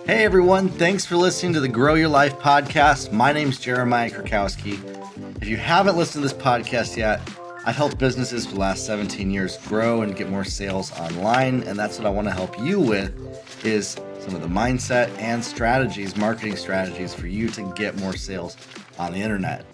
Hey everyone, thanks for listening to the Grow Your Life podcast. My name's Jeremiah Krakowski. If you haven't listened to this podcast yet, I've helped businesses for the last 17 years grow and get more sales online, and that's what I want to help you with is some of the mindset and strategies, marketing strategies for you to get more sales on the internet.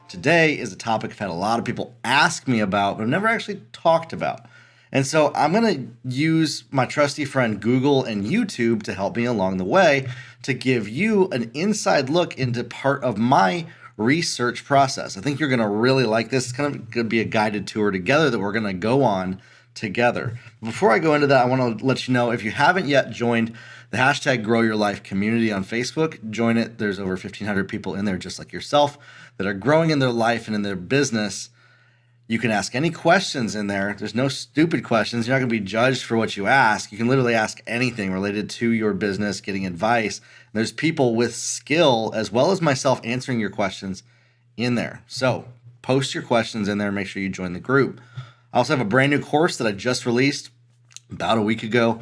Today is a topic I've had a lot of people ask me about, but I've never actually talked about. And so I'm going to use my trusty friend Google and YouTube to help me along the way to give you an inside look into part of my research process. I think you're going to really like this. It's kind of going to be a guided tour together that we're going to go on together. Before I go into that, I want to let you know if you haven't yet joined the hashtag Grow Your Life community on Facebook, join it. There's over 1,500 people in there just like yourself that are growing in their life and in their business. You can ask any questions in there. There's no stupid questions. You're not going to be judged for what you ask. You can literally ask anything related to your business, getting advice. And there's people with skill as well as myself answering your questions in there. So post your questions in there and make sure you join the group. I also have a brand new course that I just released about a week ago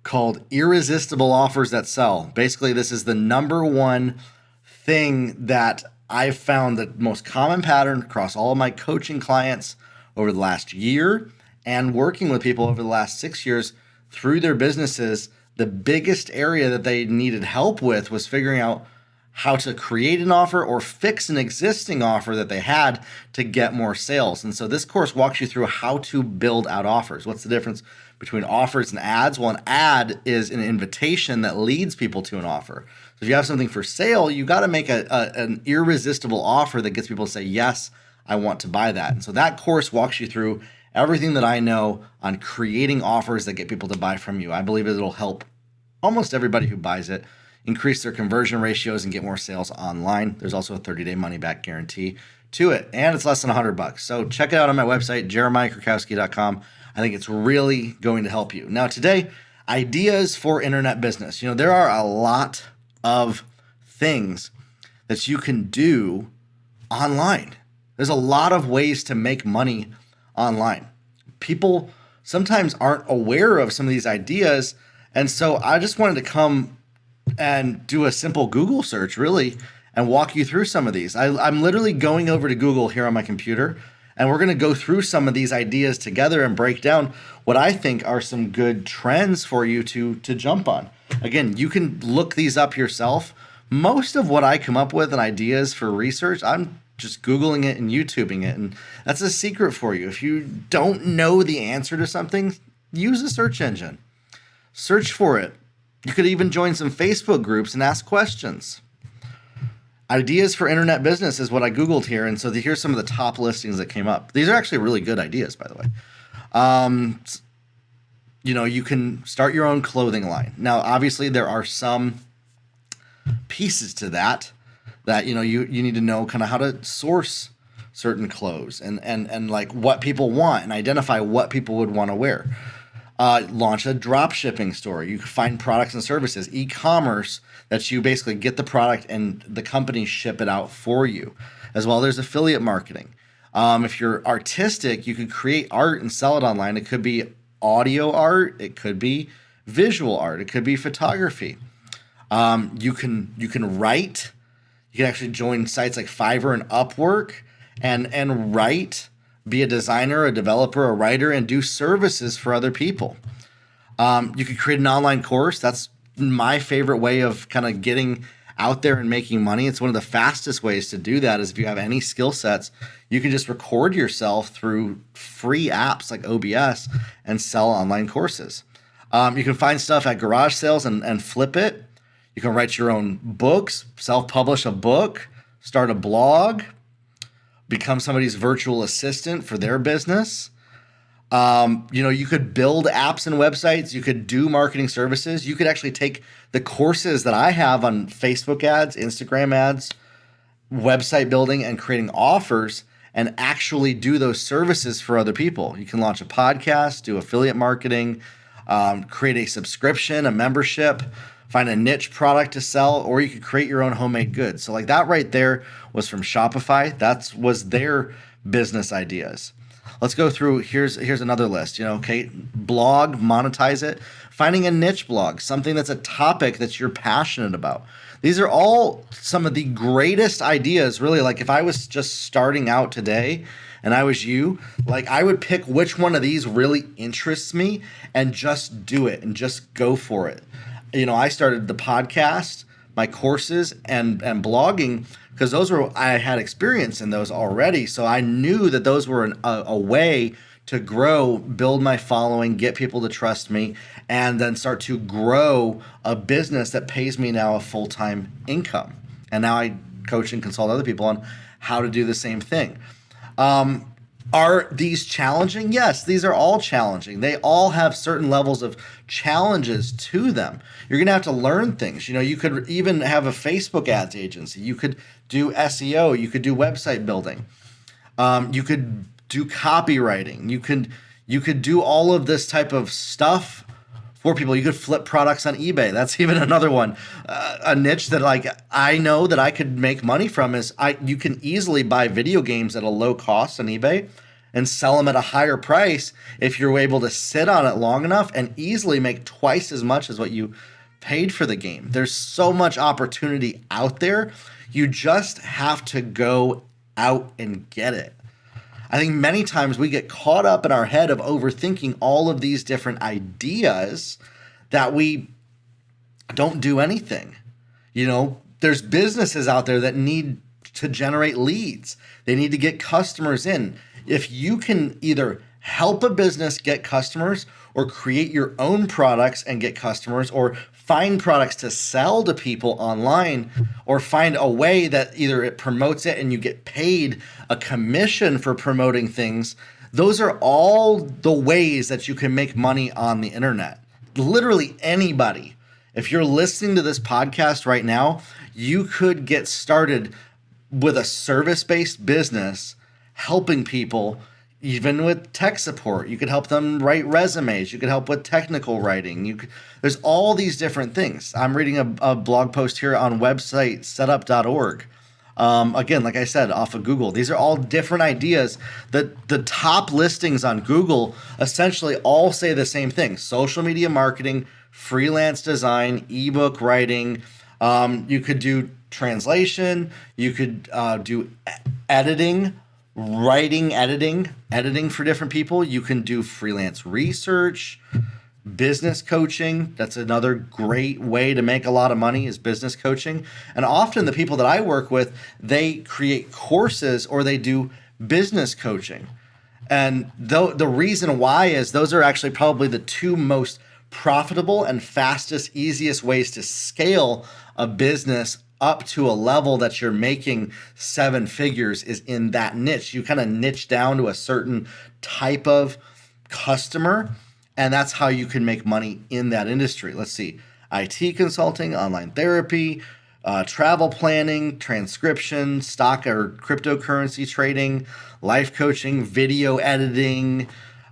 called Irresistible Offers That Sell. Basically, this is the number one thing that I've found the most common pattern across all of my coaching clients over the last year and working with people over the last 6 years through their businesses. The biggest area that they needed help with was figuring out how to create an offer or fix an existing offer that they had to get more sales. And so this course walks you through how to build out offers. What's the difference between offers and ads? Well, an ad is an invitation that leads people to an offer. So if you have something for sale, you got to make an irresistible offer that gets people to say, yes, I want to buy that. And so that course walks you through everything that I know on creating offers that get people to buy from you. I believe it'll help almost everybody who buys it increase their conversion ratios and get more sales online. There's also a 30-day money-back guarantee to it, and it's less than $100. So check it out on my website, jeremiahkrakowski.com. I think it's really going to help you. Now today, ideas for internet business. There are a lot of things that you can do online. There's a lot of ways to make money online. People sometimes aren't aware of some of these ideas, and so I just wanted to come and do a simple Google search, really, and walk you through some of these. I'm literally going over to Google here on my computer, and we're going to go through some of these ideas together and break down what I think are some good trends for you to jump on. Again, you can look these up yourself. Most of what I come up with and ideas for research, I'm just Googling it and YouTubing it, and that's a secret for you. If you don't know the answer to something, use a search engine. Search for it. You could even join some Facebook groups and ask questions. Ideas for internet business is what I Googled here. And so here's some of the top listings that came up. These are actually really good ideas, by the way. You can start your own clothing line. Now, obviously, there are some pieces to that you need to know kind of how to source certain clothes and like what people want and identify what people would want to wear. Launch a drop shipping store. You can find products and services, e-commerce, that you basically get the product and the company ship it out for you. As well, there's affiliate marketing. If you're artistic, you could create art and sell it online. It could be audio art. It could be visual art. It could be photography. You can write. You can actually join sites like Fiverr and Upwork and write. Be a designer, a developer, a writer, and do services for other people. You could create an online course. That's my favorite way of kind of getting out there and making money. It's one of the fastest ways to do that is if you have any skill sets, you can just record yourself through free apps like OBS and sell online courses. You can find stuff at garage sales and flip it. You can write your own books, self-publish a book, start a blog, become somebody's virtual assistant for their business. You could build apps and websites. You could do marketing services. You could actually take the courses that I have on Facebook ads, Instagram ads, website building, and creating offers and actually do those services for other people. You can launch a podcast, do affiliate marketing, create a subscription, a membership, find a niche product to sell, or you could create your own homemade goods. So like that right there was from Shopify. That was their business ideas. Let's go through. Here's another list. Okay, blog, monetize it. Finding a niche blog, something that's a topic that you're passionate about. These are all some of the greatest ideas, really. Like if I was just starting out today and I was you, like I would pick which one of these really interests me and just do it and just go for it. I started the podcast, my courses, and blogging because I had experience in those already. So I knew that those were a way to grow, build my following, get people to trust me, and then start to grow a business that pays me now a full-time income. And now I coach and consult other people on how to do the same thing. Are these challenging? Yes, these are all challenging. They all have certain levels of challenges to them. You're going to have to learn things. You could even have a Facebook ads agency. You could do SEO. You could do website building. You could do copywriting. You could do all of this type of stuff for people. You could flip products on eBay. That's even another one. A niche that I know that I could make money from is you can easily buy video games at a low cost on eBay and sell them at a higher price if you're able to sit on it long enough and easily make twice as much as what you paid for the game. There's so much opportunity out there. You just have to go out and get it. I think many times we get caught up in our head of overthinking all of these different ideas that we don't do anything. There's businesses out there that need to generate leads. They need to get customers in. If you can either help a business get customers or create your own products and get customers or find products to sell to people online or find a way that either it promotes it and you get paid a commission for promoting things, those are all the ways that you can make money on the internet. Literally anybody. If you're listening to this podcast right now, you could get started with a service-based business helping people. Even with tech support, you could help them write resumes. You could help with technical writing. There's all these different things. I'm reading a blog post here on website setup.org. Again, like I said, off of Google. These are all different ideas that the top listings on Google essentially all say the same thing. Social media marketing, freelance design, ebook writing. You could do translation. You could do editing. Editing for different people. You can do freelance research, business coaching. That's another great way to make a lot of money is business coaching. And often the people that I work with, they create courses or they do business coaching. And the reason why is those are actually probably the two most profitable and fastest, easiest ways to scale a business up to a level that you're making 7 figures is in that niche. You kind of niche down to a certain type of customer, and that's how you can make money in that industry. Let's see, IT consulting, online therapy, travel planning, transcription, stock or cryptocurrency trading, life coaching, video editing.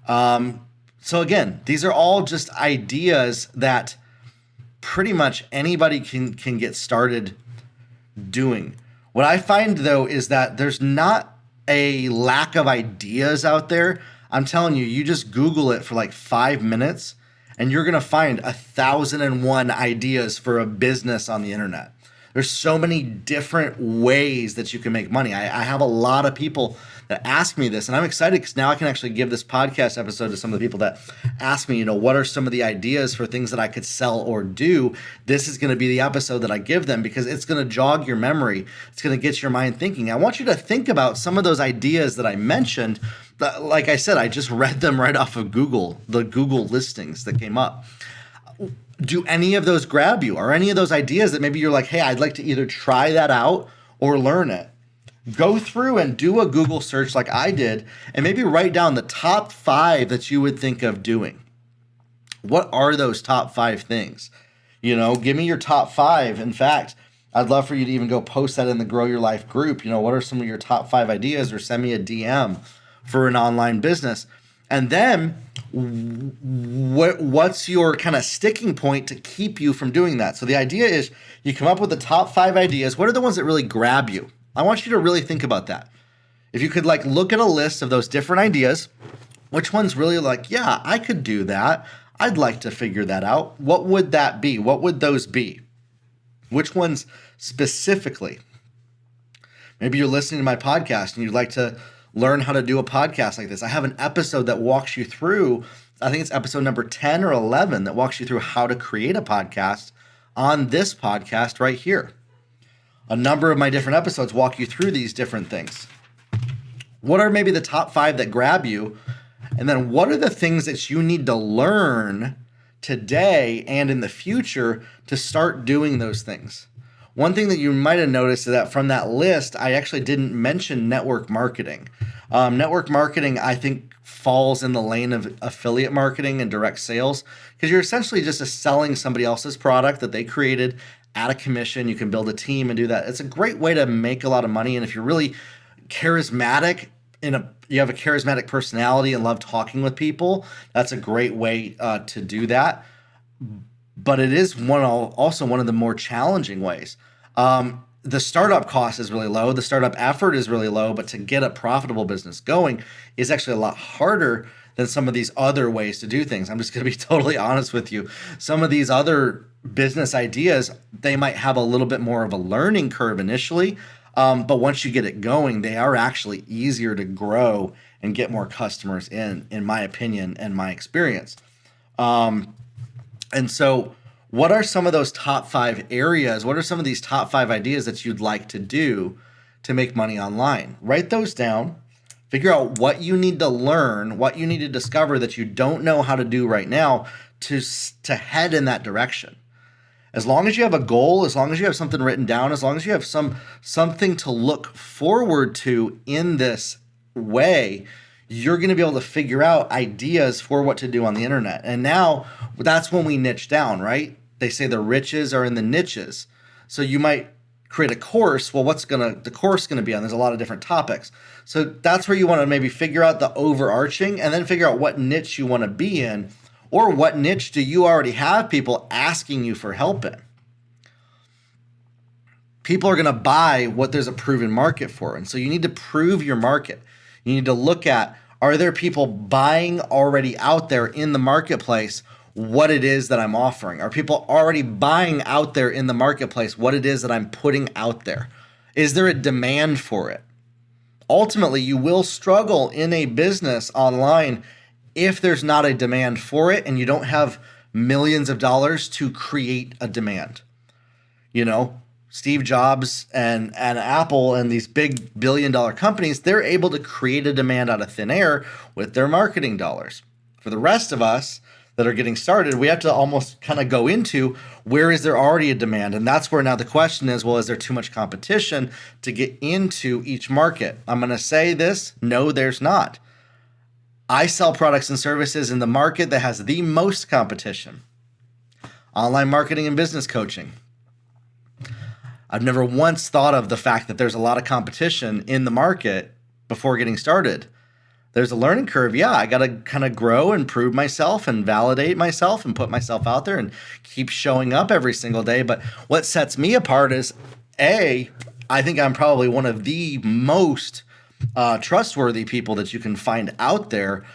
So again, these are all just ideas that pretty much anybody can get started doing. What I find though is that there's not a lack of ideas out there. I'm telling you, you just Google it for like 5 minutes and you're going to find 1,001 ideas for a business on the internet. There's so many different ways that you can make money. I have a lot of people that ask me this, and I'm excited because now I can actually give this podcast episode to some of the people that ask me, what are some of the ideas for things that I could sell or do? This is going to be the episode that I give them because it's going to jog your memory. It's going to get your mind thinking. I want you to think about some of those ideas that I mentioned. Like I said, I just read them right off of Google, the Google listings that came up. Do any of those grab you? Or any of those ideas that maybe you're like, hey, I'd like to either try that out or learn it? Go through and do a Google search like I did and maybe write down the top 5 that you would think of doing. What are those top 5 things? Give me your top 5. In fact, I'd love for you to even go post that in the Grow Your Life group. What are some of your top 5 ideas, or send me a DM for an online business. And then what's your kind of sticking point to keep you from doing that? So the idea is you come up with the top 5 ideas. What are the ones that really grab you? I want you to really think about that. If you could like look at a list of those different ideas, which one's really like, yeah, I could do that. I'd like to figure that out. What would that be? What would those be? Which ones specifically? Maybe you're listening to my podcast and you'd like to learn how to do a podcast like this. I have an episode that walks you through, I think it's episode number 10 or 11, that walks you through how to create a podcast on this podcast right here. A number of my different episodes walk you through these different things. What are maybe the top 5 that grab you? And then what are the things that you need to learn today and in the future to start doing those things? One thing that you might have noticed is that from that list, I actually didn't mention network marketing. Network marketing, I think, falls in the lane of affiliate marketing and direct sales, because you're essentially just selling somebody else's product that they created at a commission. You can build a team and do that. It's a great way to make a lot of money. And if you're really charismatic, you have a charismatic personality and love talking with people, that's a great way to do that. But it is also one of the more challenging ways. The startup cost is really low. The startup effort is really low, but to get a profitable business going is actually a lot harder than some of these other ways to do things. I'm just going to be totally honest with you. Some of these other business ideas, they might have a little bit more of a learning curve initially, but once you get it going, they are actually easier to grow and get more customers in my opinion and my experience. And so what are some of those top 5 areas? What are some of these top 5 ideas that you'd like to do to make money online? Write those down. Figure out what you need to learn, what you need to discover that you don't know how to do right now to head in that direction. As long as you have a goal, as long as you have something written down, as long as you have something to look forward to in this way, you're going to be able to figure out ideas for what to do on the internet. And now that's when we niche down, right? They say the riches are in the niches. So you might create a course. Well, the course going to be on? There's a lot of different topics. So that's where you want to maybe figure out the overarching and then figure out what niche you want to be in, or what niche do you already have people asking you for help in. People are going to buy what there's a proven market for. And so you need to prove your market. You need to look at, are there people buying already out there in the marketplace what it is that I'm offering? Are people already buying out there in the marketplace what it is that I'm putting out there? Is there a demand for it? Ultimately, you will struggle in a business online if there's not a demand for it and you don't have millions of dollars to create a demand. You know, Steve Jobs and Apple and these big billion-dollar companies, they're able to create a demand out of thin air with their marketing dollars. For the rest of us that are getting started, we have to almost kind of go into where is there already a demand? And that's where now the question is, well, is there too much competition to get into each market? I'm going to say this, no, there's not. I sell products and services in the market that has the most competition. Online marketing and business coaching. I've never once thought of the fact that there's a lot of competition in the market before getting started. There's a learning curve. Yeah, I got to kind of grow and prove myself and validate myself and put myself out there and keep showing up every single day. But what sets me apart is, I think I'm probably one of the most trustworthy people that you can find out there.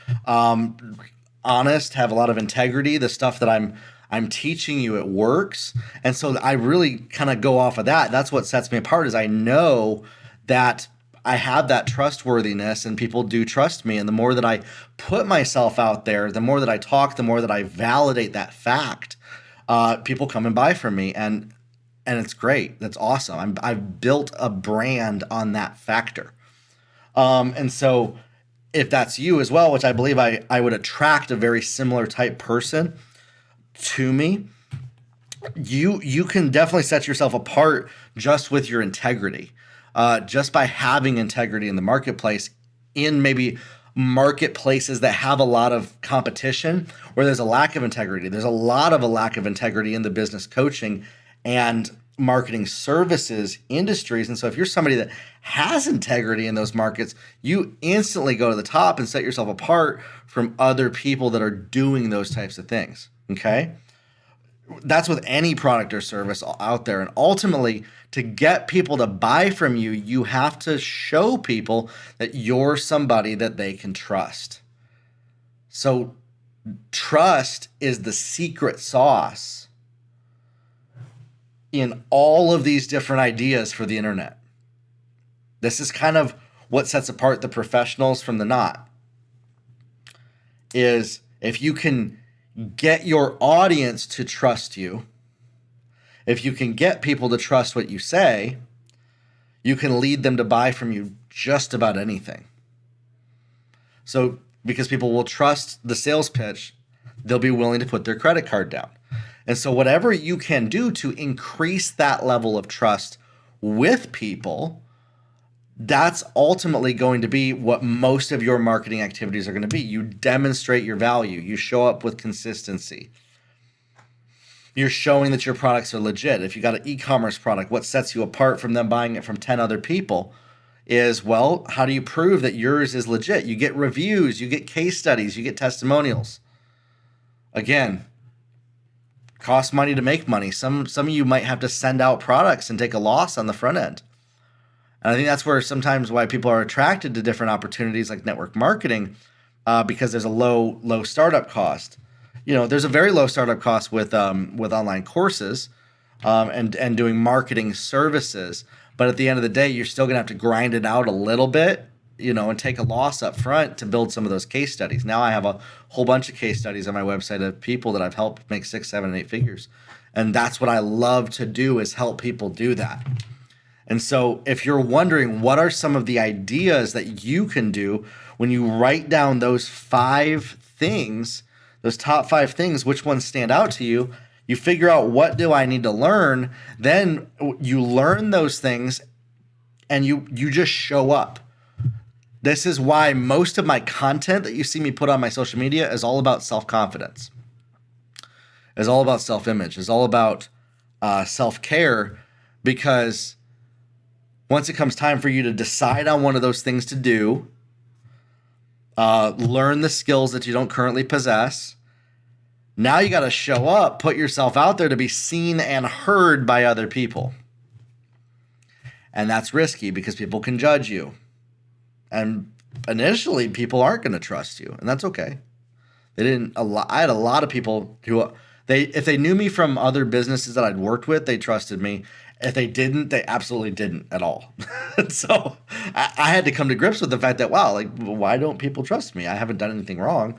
Honest, have a lot of integrity. The stuff that I'm teaching you, it works. And so I really kind of go off of that. That's what sets me apart, is I know that I have that trustworthiness and people do trust me. And the more that I put myself out there, the more that I talk, the more that I validate that fact, people come and buy from me. And it's great. That's awesome. I've built a brand on that factor. And so if that's you as well, which I believe I would attract a very similar type person to me, you can definitely set yourself apart just with your integrity, just by having integrity in the marketplace, in maybe marketplaces that have a lot of competition where there's a lack of integrity. There's a lot of a lack of integrity in the business coaching and marketing services industries. And so if you're somebody that has integrity in those markets, you instantly go to the top and set yourself apart from other people that are doing those types of things. Okay. that's with any product or service out there. And ultimately, to get people to buy from you, you have to show people that you're somebody that they can trust. So trust is the secret sauce in all of these different ideas for the internet. This is kind of what sets apart the professionals from the not, is if you can get your audience to trust you, if you can get people to trust what you say, you can lead them to buy from you just about anything. So because people will trust the sales pitch, they'll be willing to put their credit card down. And so whatever you can do to increase that level of trust with people, that's ultimately going to be what most of your marketing activities are going to be. You demonstrate your value. You show up with consistency. You're showing that your products are legit. If you got an e-commerce product, what sets you apart from them buying it from 10 other people is, well, how do you prove that yours is legit? You get reviews, you get case studies, you get testimonials. Again, costs money to make money. Some of you might have to send out products and take a loss on the front end. And I think that's where sometimes why people are attracted to different opportunities like network marketing, because there's a low startup cost. There's a very low startup cost with online courses and doing marketing services. But at the end of the day, you're still going to have to grind it out a little bit, and take a loss up front to build some of those case studies. Now I have a whole bunch of case studies on my website of people that I've helped make 6, 7, and 8 figures. And that's what I love to do, is help people do that. And so if you're wondering what are some of the ideas that you can do when you write down those 5 things, those top 5 things, which ones stand out to you, you figure out, what do I need to learn? Then you learn those things and you just show up. This is why most of my content that you see me put on my social media is all about self-confidence. It's all about self-image. It's all about self-care, because once it comes time for you to decide on one of those things to do, learn the skills that you don't currently possess, now you got to show up, put yourself out there to be seen and heard by other people. And that's risky because people can judge you. And initially, people aren't going to trust you, and that's okay. I had a lot of people who, if they knew me from other businesses that I'd worked with, they trusted me. If they didn't, they absolutely didn't at all. So I had to come to grips with the fact that, wow, why don't people trust me? I haven't done anything wrong.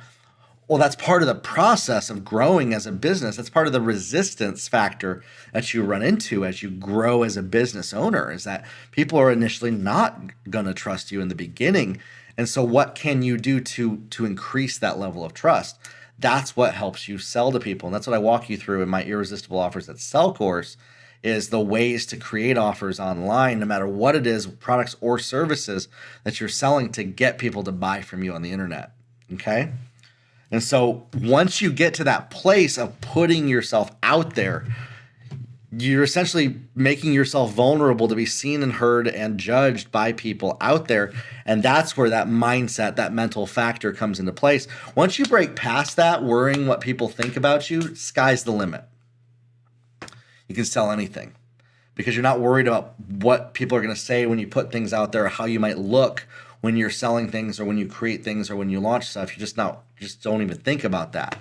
Well, that's part of the process of growing as a business. That's part of the resistance factor that you run into as you grow as a business owner, is that people are initially not going to trust you in the beginning. And so what can you do to increase that level of trust? That's what helps you sell to people. And that's what I walk you through in my Irresistible Offers That Sell course, is the ways to create offers online, no matter what it is, products or services that you're selling, to get people to buy from you on the internet. Okay? And so once you get to that place of putting yourself out there, you're essentially making yourself vulnerable to be seen and heard and judged by people out there. And that's where that mindset, that mental factor comes into place. Once you break past that, worrying what people think about you, sky's the limit. You can sell anything because you're not worried about what people are going to say when you put things out there, how you might look when you're selling things or when you create things or when you launch stuff. You just don't even think about that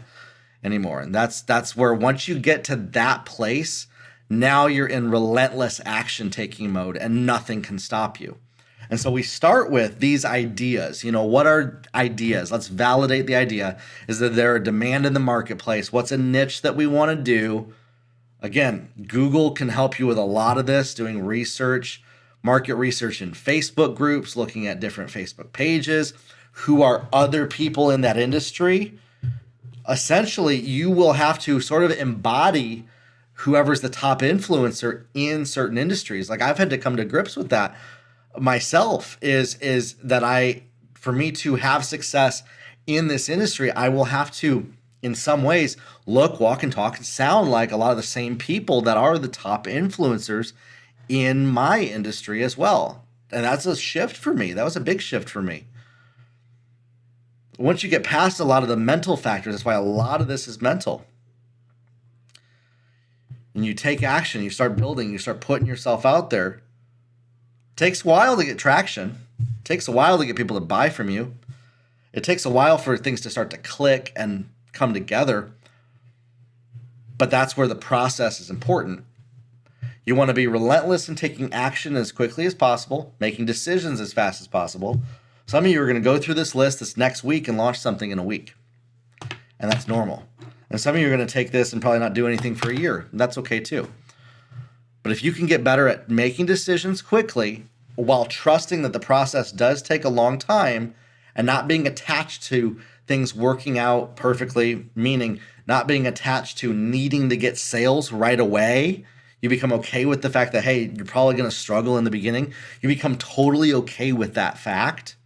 anymore. And that's where, once you get to that place, now you're in relentless action taking mode and nothing can stop you. And so we start with these ideas. What are ideas? Let's validate the idea. Is that there a demand in the marketplace? What's a niche that we want to do? Again, Google can help you with a lot of this, doing research, market research in Facebook groups, looking at different Facebook pages. Who are other people in that industry? Essentially, you will have to sort of embody whoever's the top influencer in certain industries. Like, I've had to come to grips with that myself, is that for me to have success in this industry, I will have to, in some ways, look, walk, and talk and sound like a lot of the same people that are the top influencers in my industry as well. And that's a shift for me. That was a big shift for me. Once you get past a lot of the mental factors, that's why a lot of this is mental. and you take action, you start building, you start putting yourself out there. It takes a while to get traction. It takes a while to get people to buy from you. It takes a while for things to start to click and come together. But that's where the process is important. You want to be relentless in taking action as quickly as possible, making decisions as fast as possible. Some of you are going to go through this list this next week and launch something in a week. And that's normal. And some of you are going to take this and probably not do anything for a year. And that's okay too. But if you can get better at making decisions quickly while trusting that the process does take a long time and not being attached to things working out perfectly, meaning not being attached to needing to get sales right away, you become okay with the fact that, hey, you're probably going to struggle in the beginning. You become totally okay with that fact.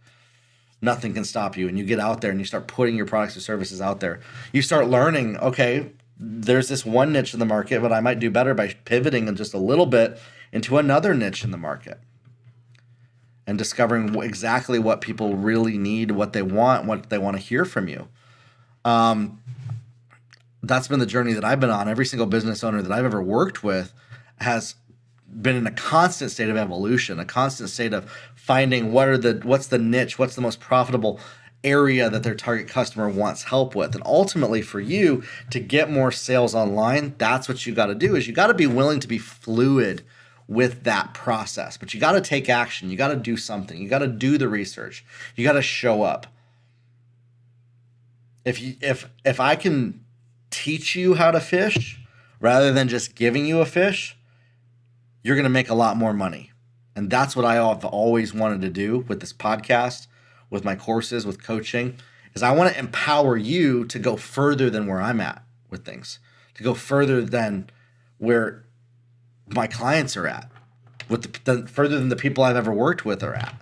Nothing can stop you. And you get out there and you start putting your products or services out there. You start learning, okay, there's this one niche in the market, but I might do better by pivoting just a little bit into another niche in the market and discovering exactly what people really need, what they want to hear from you. That's been the journey that I've been on. Every single business owner that I've ever worked with has been in a constant state of evolution, a constant state of finding what's the niche, what's the most profitable area that their target customer wants help with. And ultimately for you to get more sales online, that's what you got to do, is you got to be willing to be fluid with that process. But you got to take action. You got to do something. You got to do the research. You got to show up. If I can teach you how to fish rather than just giving you a fish, you're going to make a lot more money. And that's what I've always wanted to do with this podcast, with my courses, with coaching, is I want to empower you to go further than where I'm at with things, to go further than where my clients are at, further than the people I've ever worked with are at.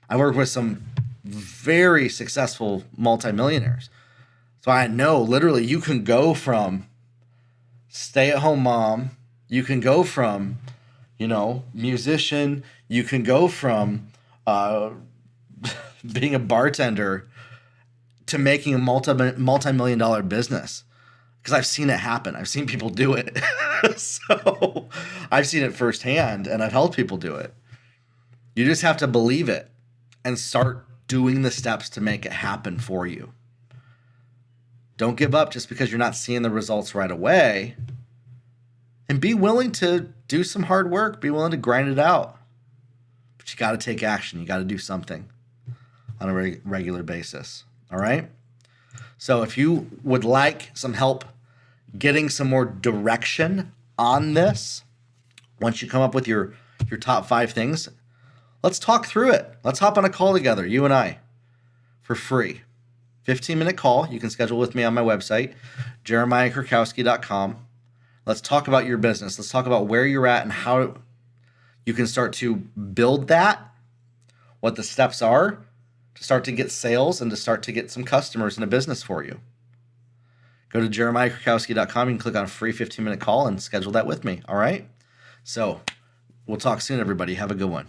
I work with some very successful multimillionaires. So I know literally you can go from stay-at-home mom, you can go from, musician, you can go from being a bartender to making a multi-million dollar business, because I've seen it happen. I've seen people do it. So I've seen it firsthand and I've helped people do it. You just have to believe it and start doing the steps to make it happen for you. Don't give up just because you're not seeing the results right away. And be willing to do some hard work. Be willing to grind it out. But you got to take action. You got to do something on a regular basis. All right? So if you would like some help getting some more direction on this, once you come up with your top 5 things, let's talk through it. Let's hop on a call together, you and I, for free. 15-minute call. You can schedule with me on my website, jeremiahkrakowski.com. Let's talk about your business. Let's talk about where you're at and how you can start to build that, what the steps are to start to get sales and to start to get some customers in a business for you. Go to jeremiahkrakowski.com. You can click on a free 15-minute call and schedule that with me. All right? So we'll talk soon, everybody. Have a good one.